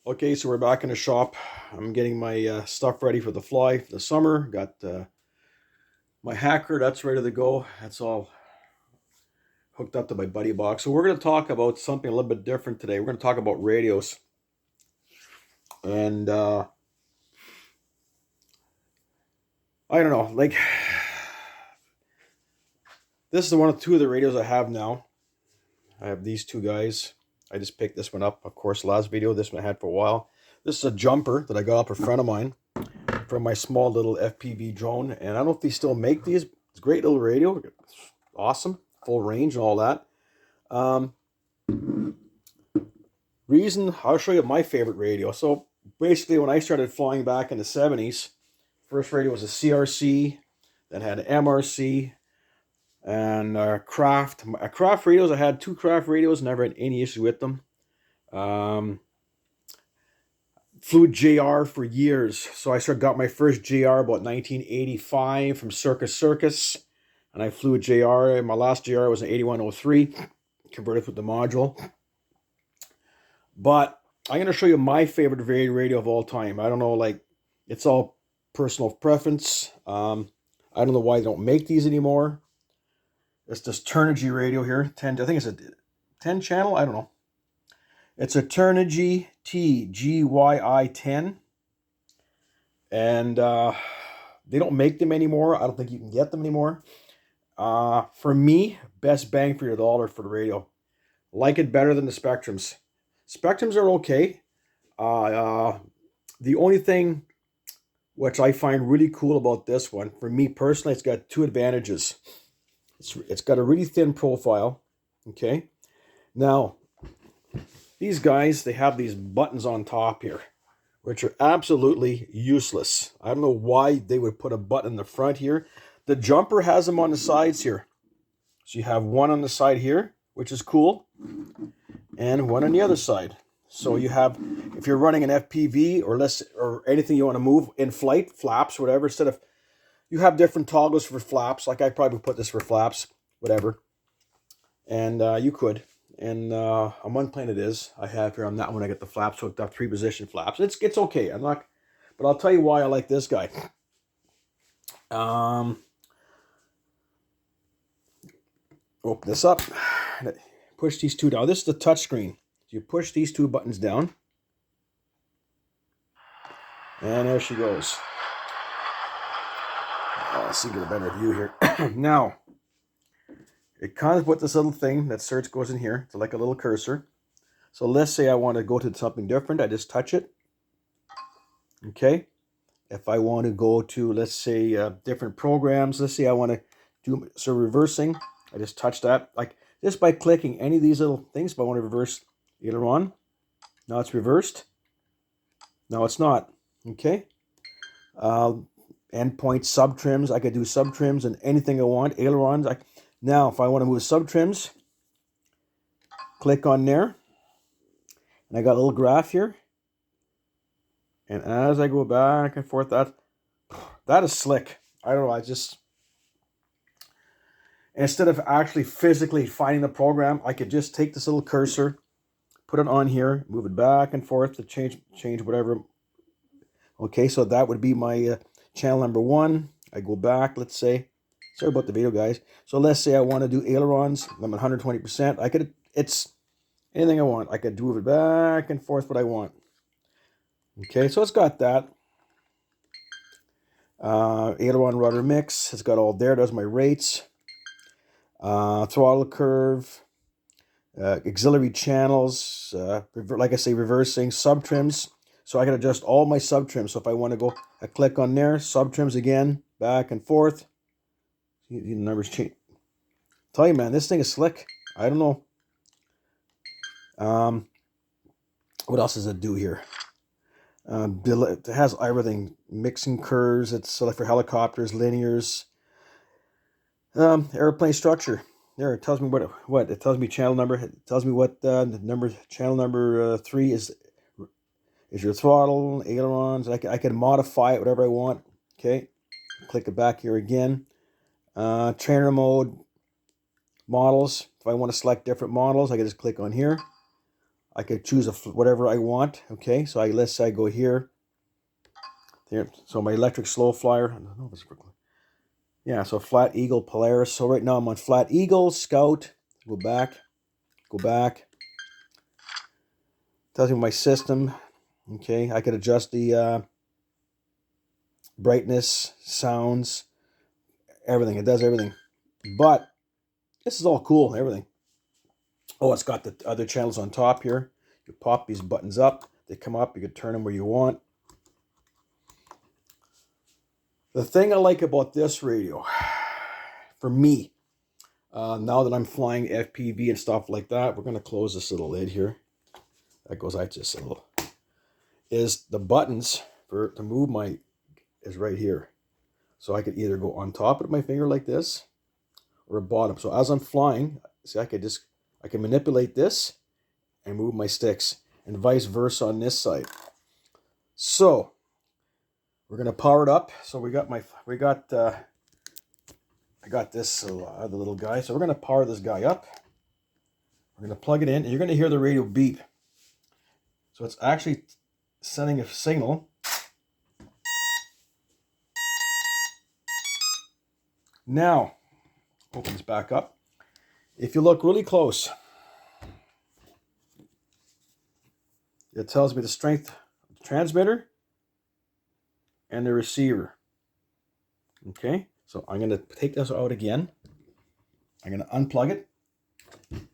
Okay, so we're back in the shop. I'm getting my stuff ready for the fly for the summer. Got my hacker, that's ready to go. That's all hooked up to my buddy box. So we're going to talk about something a little bit different today. We're going to talk about radios. And I don't know, like this is one of two of the radios I have now. I have these two guys. I just picked this one up, of course, last video. This one I had for a while. This is a jumper that I got off a friend of mine from my small little FPV drone. And I don't know if they still make these. It's a great little radio. It's awesome. Full range and all that. Reason, I'll show you my favorite radio. So basically when I started flying back in the 70s, first radio was a CRC, then had an MRC, and Craft. Craft radios, I had two Craft radios, never had any issue with them. Flew JR for years. So I got my first JR about 1985 from Circus. And I flew a JR. My last JR was an 8103, converted with the module. But I'm going to show you my favorite radio of all time. I don't know, like, it's all personal preference. I don't know why they don't make these anymore. It's this Turnigy radio here. 10, I think it's a 10 channel. I don't know. It's a Turnigy TGY I 10. And they don't make them anymore. I don't think you can get them anymore. For me, best bang for your dollar for the radio. Like it better than the Spectrums. Spectrums are okay. The only thing which I find really cool about this one, for me personally, it's got two advantages. It's got a really thin profile. Okay. Now, these guys, they have these buttons on top here, which are absolutely useless. I don't know why they would put a button in the front here. The jumper has them on the sides here. So you have one on the side here, which is cool, and one on the other side. So you have, if you're running an FPV or anything you want to move in flight, flaps, whatever, instead of, you have different toggles for flaps. Like I probably put this for flaps, whatever. And you could. And on one plane it is. I have here on that one, I get the flaps hooked up, 3-position flaps. It's okay. I'm not, but I'll tell you why I like this guy. Open this up. Push these two down. This is the touch screen. You push these two buttons down. And there she goes. Let's see, get a better view here. Now, it comes with this little thing that search goes in here. It's like a little cursor. So let's say I want to go to something different. I just touch it. Okay. If I want to go to, let's say, different programs. Let's say I want to do reversing. I just touch that. Like just by clicking any of these little things. If I want to reverse aileron, now it's reversed. Now it's not. Okay. Endpoint sub trims. I could do sub trims and anything I want. Ailerons. Now, if I want to move sub trims, click on there. And I got a little graph here. And as I go back and forth, that is slick. I don't know. Instead of actually physically finding the program, I could just take this little cursor, put it on here, move it back and forth to change whatever. Okay, so that would be my channel number 1. I go back, let's say. Sorry about the video, guys. So let's say I want to do ailerons. I'm at 120%. It's anything I want. I could move it back and forth what I want. Okay, so it's got that. Aileron rudder mix. It's got all there. There's my rates. Throttle curve. Auxiliary channels. Like I say, reversing. Sub trims. So I can adjust all my sub trims. So if I want to go, I click on there. Sub trims again. Back and forth. The numbers change. Tell you, man, this thing is slick. I don't know. What else does it do here? It has everything. Mixing curves. It's like for helicopters, linears. Airplane structure. There, it tells me what it tells me channel number. It tells me what the number channel number 3 is your throttle, ailerons. I can modify it whatever I want. Okay, click it back here again. Trainer mode, models. If I want to select different models, I can just click on here. I could choose whatever I want. Okay, so let's say I go here. There, so my electric slow flyer. I don't know if it's yeah, so Flat Eagle, Polaris. So right now I'm on Flat Eagle, Scout. Go back. Tells me my system. Okay, I could adjust the brightness, sounds, everything. It does everything. But this is all cool, everything. Oh, it's got the other channels on top here. You pop these buttons up. They come up. You can turn them where you want. The thing I like about this radio, for me, now that I'm flying FPV and stuff like that, we're going to close this little lid here. That goes out just a little. Is the buttons to move is right here. So I could either go on top of my finger like this or bottom. So as I'm flying, see, I can manipulate this and move my sticks, and vice versa on this side. So we're gonna power it up. So I got this other little guy. So we're gonna power this guy up. We're gonna plug it in, and you're gonna hear the radio beep. So it's actually sending a signal. Now, open this back up. If you look really close, it tells me the strength of the transmitter and the receiver. Okay, so I'm going to take this out again. I'm going to unplug it. And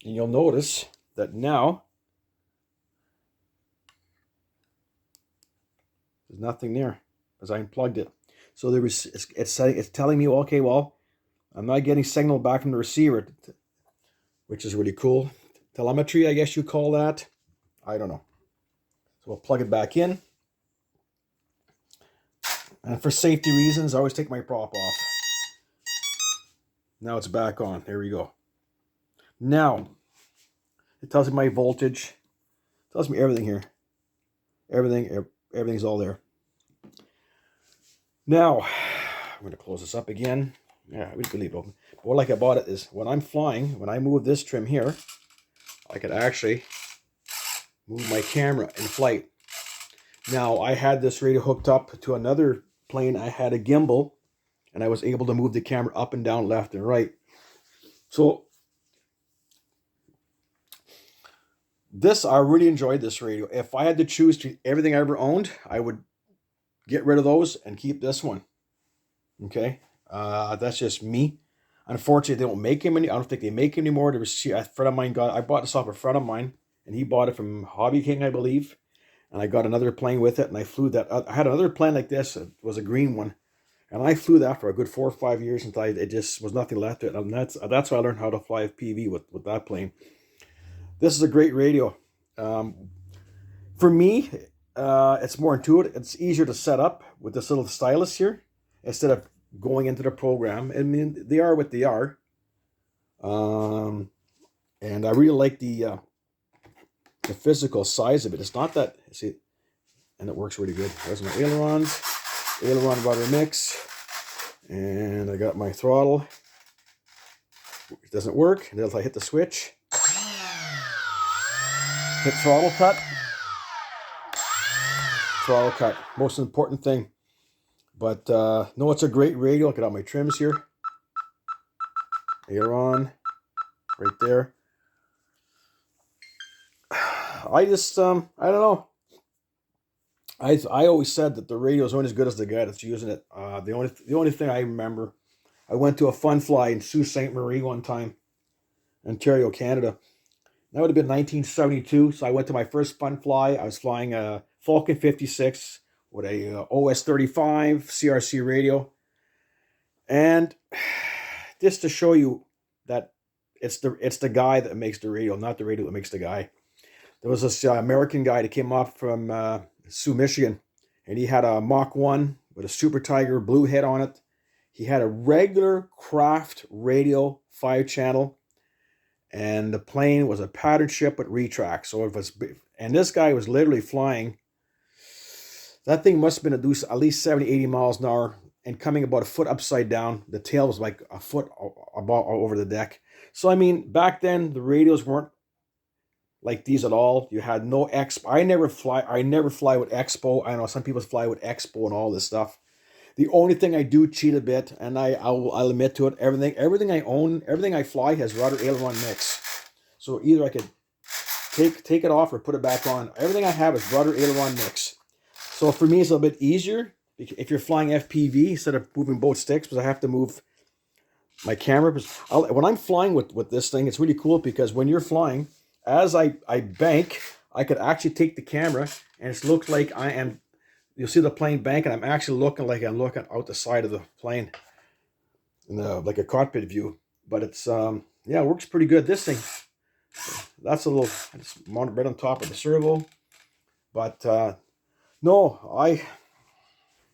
you'll notice that now there's nothing there as I unplugged it. So it's telling me, okay, well, I'm not getting signal back from the receiver, which is really cool. Telemetry, I guess you call that. I don't know. So we'll plug it back in. And for safety reasons, I always take my prop off. Now it's back on. There we go. Now, it tells me my voltage. It tells me everything here. Everything's all there. Now, I'm going to close this up again. Yeah, we can leave it open. But what I like about it is when I'm flying, when I move this trim here, I could actually move my camera in flight. Now, I had this radio hooked up to another plane. I had a gimbal, and I was able to move the camera up and down, left and right. So, I really enjoyed this radio. If I had to choose everything I ever owned, I would get rid of those and keep this one. Okay, that's just me. Unfortunately, they don't make them I don't think they make them anymore. There was a friend of mine I bought this off a friend of mine, and he bought it from Hobby King, I believe. And I got another plane with it, and I flew that. I had another plane like this. It was a green one, and I flew that for a good 4 or 5 years until it just was nothing left to it. And that's why I learned how to fly FPV with that plane. This is a great radio. For me, it's more intuitive. It's easier to set up with this little stylus here instead of going into the program. I mean, they are what they are. And I really like the physical size of it. It's not that, see, and it works really good. There's my ailerons, aileron rudder mix, and I got my throttle. It doesn't work until I hit the switch. Hit throttle cut. Throttle cut, most important thing. But no, it's a great radio. Look at all my trims here. Aileron, right there. I just, I don't know. I always said that the radio is only as good as the guy that's using it. The only thing I remember, I went to a fun fly in Sault Ste. Marie one time, Ontario, Canada. That would have been 1972. So I went to my first fun fly. I was flying a Falcon 56 with a OS35 CRC radio. And just to show you that it's the guy that makes the radio, not the radio that makes the guy. There was this American guy that came up from Sioux, Michigan, and he had a Mach 1 with a Super Tiger blue head on it. He had a regular craft radio 5-channel, and the plane was a pattern ship with retract. So it was, and this guy was literally flying. That thing must have been at least 70, 80 miles an hour and coming about a foot upside down. The tail was like a foot about over the deck. So, I mean, back then, the radios weren't like these at all. You had no Expo. I never fly with Expo. I know some people fly with Expo and all this stuff. The only thing I do cheat a bit, and I'll admit to it, everything I own, everything I fly has rudder aileron mix. So either I could take it off or put it back on. Everything I have is rudder aileron mix. So for me, it's a little bit easier if you're flying FPV instead of moving both sticks, because I have to move my camera. When I'm flying with this thing, it's really cool because when you're flying, as I bank, I could actually take the camera and it looks like I am, you'll see the plane bank and I'm actually looking like I'm looking out the side of the plane in like a cockpit view. But it's, yeah, it works pretty good. This thing, that's a little, I just mounted right on top of the servo. But no, I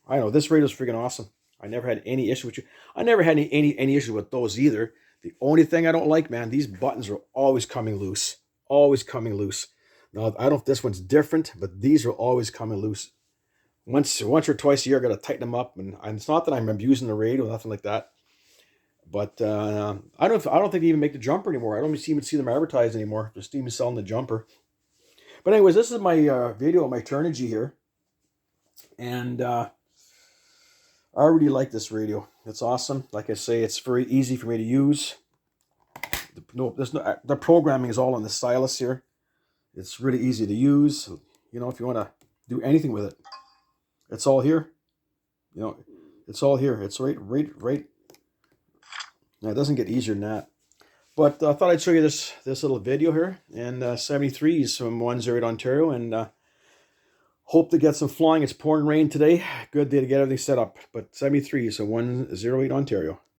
know this radio's freaking awesome. I never had any issue with you. I never had any issue with those either. The only thing I don't like, man, these buttons are always coming loose. Always coming loose. Now, I don't know if this one's different, but these are always coming loose. Once or twice a year, I got to tighten them up. And it's not that I'm abusing the radio, nothing like that. But I don't think they even make the jumper anymore. I don't even see them advertised anymore. Just even selling the jumper. But anyways, this is my video of my Turnigy here. And I really like this radio. It's awesome. Like I say, it's very easy for me to use. The programming is all on the stylus here. It's really easy to use. You know, if you want to do anything with it, it's all here. You know, it's all here. It's right. Now, it doesn't get easier than that. But I thought I'd show you this little video here. And 73s from 108 Ontario. And hope to get some flying. It's pouring rain today. Good day to get everything set up. But 73, so 108 Ontario.